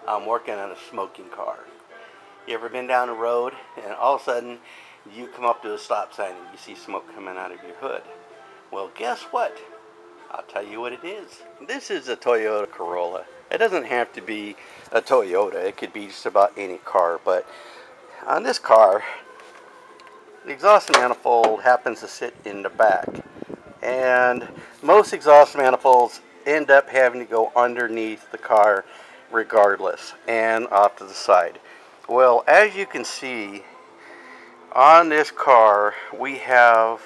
I'm working on a smoking car. You ever been down the road and all of a sudden you come up to a stop sign and you see smoke coming out of your hood? Well, guess what? I'll tell you what it is. This is a Toyota Corolla. It doesn't have to be a Toyota. It could be just about any car. But on this car, the exhaust manifold happens to sit in the back. And most exhaust manifolds end up having to go underneath the car regardless and off to the side. Well, as you can see on this car, we have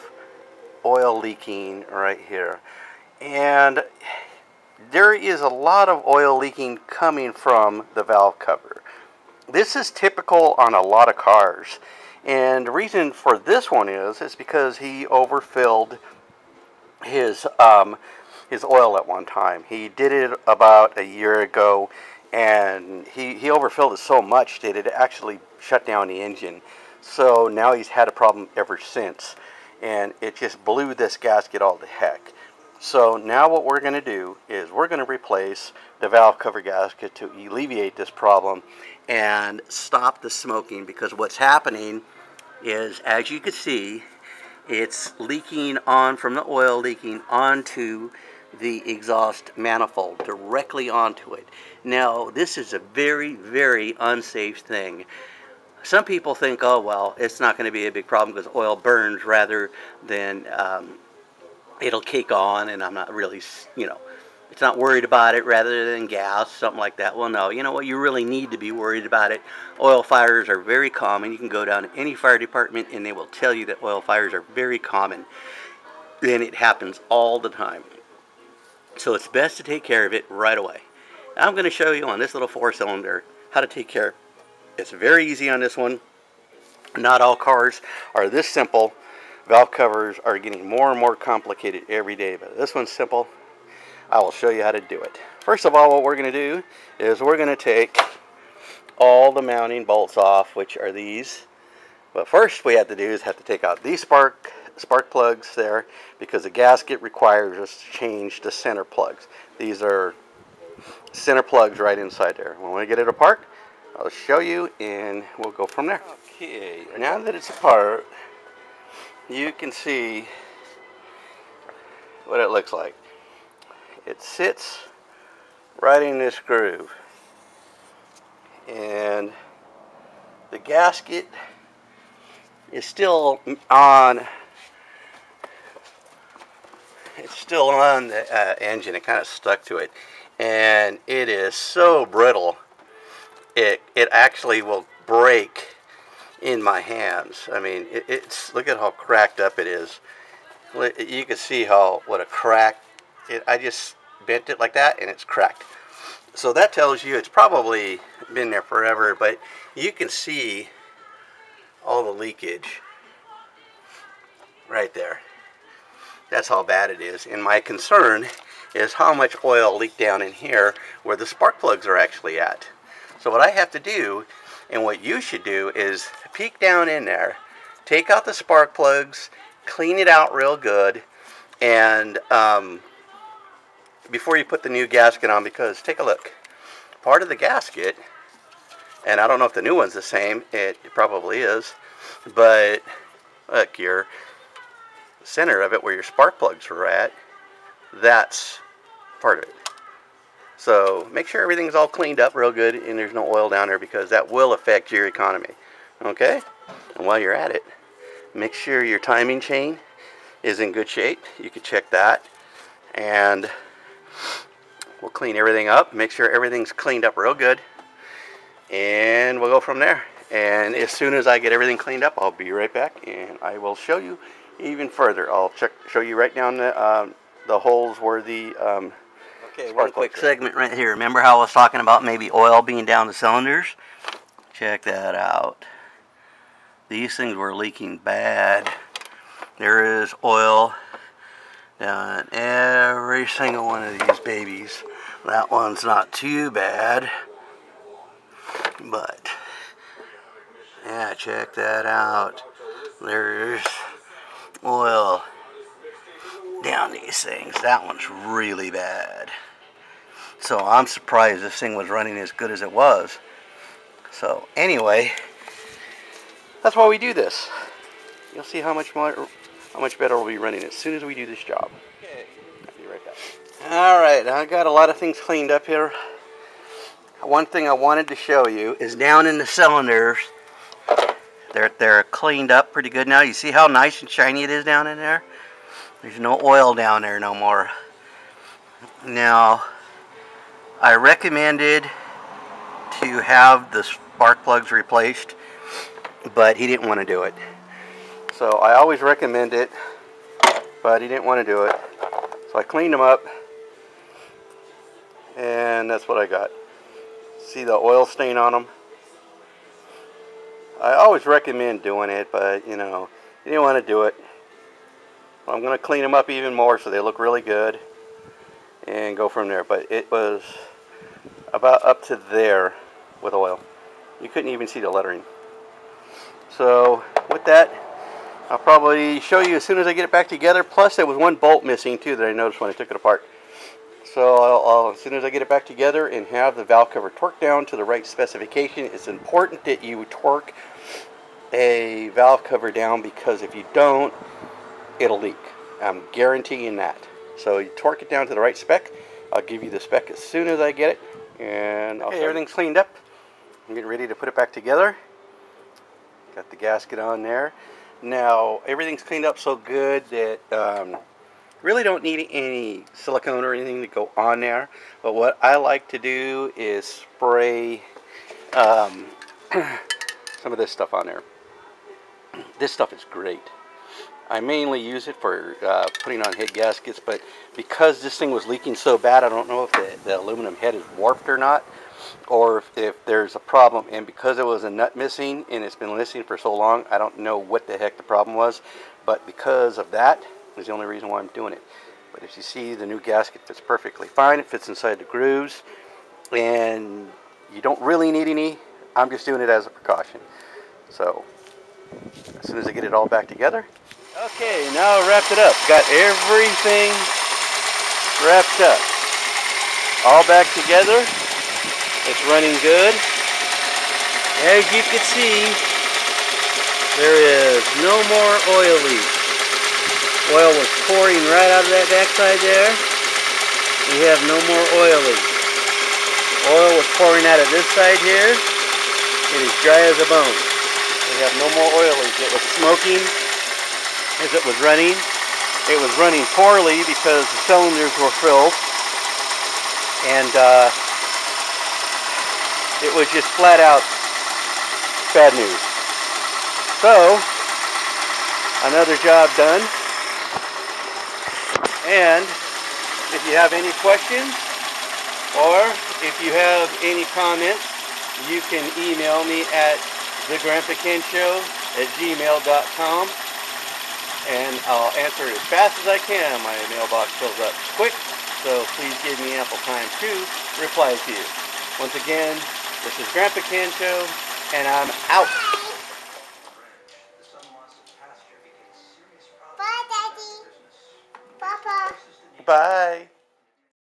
oil leaking right here. And there is a lot of oil leaking coming from the valve cover. This is typical on a lot of cars. And the reason for this one is because he overfilled his oil at one time. He did it about a year ago, and he overfilled it so much that it actually shut down the engine. So now he's had a problem ever since, and it just blew this gasket all to heck. So now what we're going to do is we're going to replace the valve cover gasket to alleviate this problem and stop the smoking, because what's happening is, as you can see, it's leaking on from the oil, leaking onto the exhaust manifold, directly onto it. Now, this is a very, very unsafe thing. Some people think, oh, well, it's not going to be a big problem because oil burns rather than it'll kick on, and I'm not really, it's not worried about it rather than gas, something like that. Well, no, you know what? You really need to be worried about it. Oil fires are very common. You can go down to any fire department and they will tell you that oil fires are very common. And it happens all the time. So it's best to take care of it right away. I'm going to show you on this little 4-cylinder how to take care of it. It's very easy on this one. Not all cars are this simple. Valve covers are getting more and more complicated every day, but this one's simple. I will show you how to do it. First of all, what we're going to do is we're going to take all the mounting bolts off, which are these. But first we have to do is have to take out these spark plugs there, because the gasket requires us to change the center plugs. These are center plugs right inside there. When we get it apart, I'll show you and we'll go from there. Okay, now that it's apart, you can see what it looks like. It sits right in this groove, and the gasket is still on. It's still on the engine. It kind of stuck to it, and it is so brittle. It actually will break in my hands. I mean, it's look at how cracked up it is. You can see what a crack. I just bent it like that and it's cracked. So that tells you it's probably been there forever, but you can see all the leakage right there. That's how bad it is. And my concern is how much oil leaked down in here where the spark plugs are actually at. So what I have to do, and what you should do, is peek down in there, take out the spark plugs, clean it out real good, and before you put the new gasket on, because take a look. Part of the gasket, and I don't know if the new one's the same, it probably is, but look, your center of it where your spark plugs are at, that's part of it. So make sure everything's all cleaned up real good and there's no oil down there, because that will affect your economy. Okay? And while you're at it, make sure your timing chain is in good shape. You can check that. And we'll clean everything up. Make sure everything's cleaned up real good. And we'll go from there. And as soon as I get everything cleaned up, I'll be right back and I will show you even further. I'll show you right down the holes where the okay, one quick segment right here. Remember how I was talking about maybe oil being down the cylinders? Check that out. These things were leaking bad. There is oil down every single one of these babies. That one's not too bad, but yeah, check that out. There's oil down these things. That one's really bad. So I'm surprised this thing was running as good as it was. So anyway, that's why we do this. You'll see how much better we'll be running as soon as we do this job. Okay, I'll be right back. Alright, I got a lot of things cleaned up here. One thing I wanted to show you is down in the cylinders. They're cleaned up pretty good now. You see how nice and shiny it is down in there? There's no oil down there no more. Now, I recommended to have the spark plugs replaced, but he didn't want to do it. So I always recommend it, but he didn't want to do it. So I cleaned them up, and that's what I got. See the oil stain on them? I always recommend doing it, but you know, you didn't want to do it. I'm going to clean them up even more so they look really good and go from there. But it was about up to there with oil. You couldn't even see the lettering. So with that, I'll probably show you as soon as I get it back together. Plus there was one bolt missing too that I noticed when I took it apart. So I'll as soon as I get it back together and have the valve cover torqued down to the right specification. It's important that you torque a valve cover down, because if you don't, it'll leak. I'm guaranteeing that. So you torque it down to the right spec. I'll give you the spec as soon as I get it. And okay, everything's cleaned up. I'm getting ready to put it back together. Got the gasket on there. Now everything's cleaned up so good that really don't need any silicone or anything to go on there. But what I like to do is spray some of this stuff on there. This stuff is great. I mainly use it for putting on head gaskets, but because this thing was leaking so bad, I don't know if the aluminum head is warped or not, or if there's a problem. And because it was a nut missing and it's been missing for so long, I don't know what the heck the problem was. But because of that is the only reason why I'm doing it. But as you see, the new gasket fits perfectly fine. It fits inside the grooves, and you don't really need any. I'm just doing it as a precaution. So as soon as I get it all back together. Okay, now I wrapped it up. Got everything wrapped up. All back together. It's running good. As you can see, there is no more oil leak. Oil was pouring right out of that backside there. We have no more oil leak. Oil was pouring out of this side here. It is dry as a bone. We have no more oil leak. It was smoking as it was running. It was running poorly because the cylinders were filled, and it was just flat out bad news. So another job done. And if you have any questions or if you have any comments, you can email me at thegrandpakenShow@gmail.com, and I'll answer it as fast as I can. My mailbox fills up quick, so please give me ample time to reply to you. Once again, this is Grandpa Ken Show, and I'm out. Bye, Daddy. Papa. Bye.